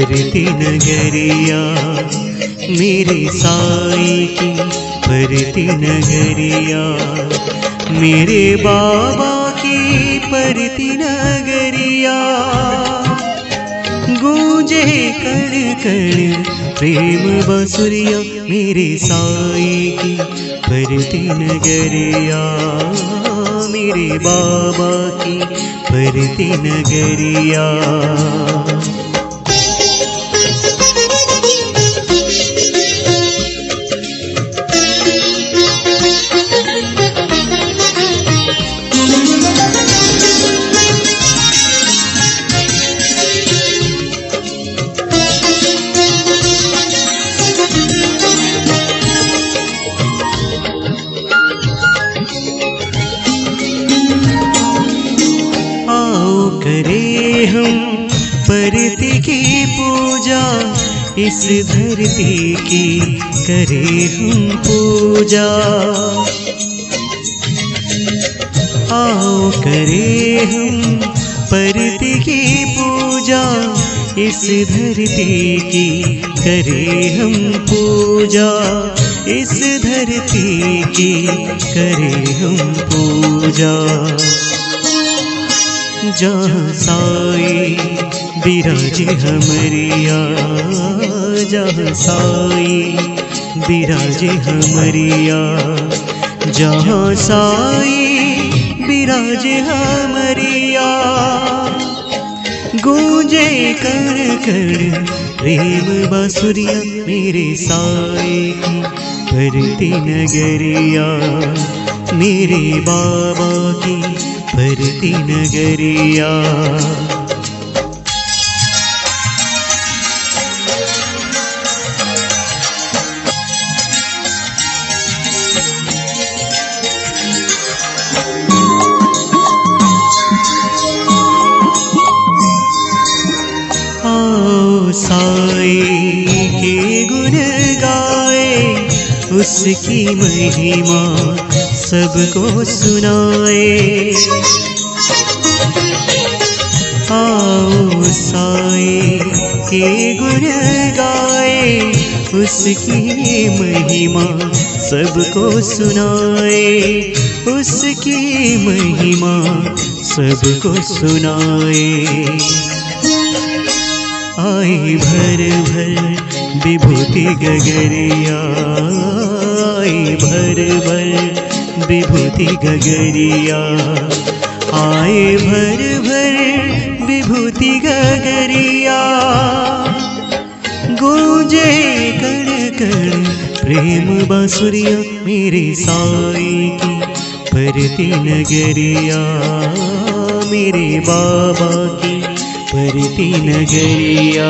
परती नगरिया, मेरे साईं की परती नगरिया, मेरे बाबा की परती नगरिया। गूंजे कण कण प्रेम बांसुरिया, मेरे साईं की परती नगरिया, मेरे बाबा की परती नगरिया। करे हम परती की पूजा, इस धरती की करे हम पूजा। आओ करे हम परती की पूजा, इस धरती की करे हम पूजा, इस धरती की करे हम पूजा। जहाँ साईं बिराजे हमरिया, जहाँ साईं बिराजे हमरिया, जहाँ साईं बिराजे हमरिया। गूंजे कण कण प्रेम बांसुरिया, मेरे साईं की परती नगरिया, मेरे बाबा की परती नगरिया। आओ साईं के गुण गाए, उसकी महिमा सबको सुनाए। आओ साईं के गुण गाए, उसकी महिमा सबको सुनाए, उसकी महिमा सबको सुनाए। आई भर भर विभूति गगरिया, आई भर भर विभूति गगरिया, आए भर भर विभूति गगरिया। गूंजे कण कण प्रेम बांसुरिया, मेरे साईं की परती नगरिया, मेरे बाबा की परती नगरिया।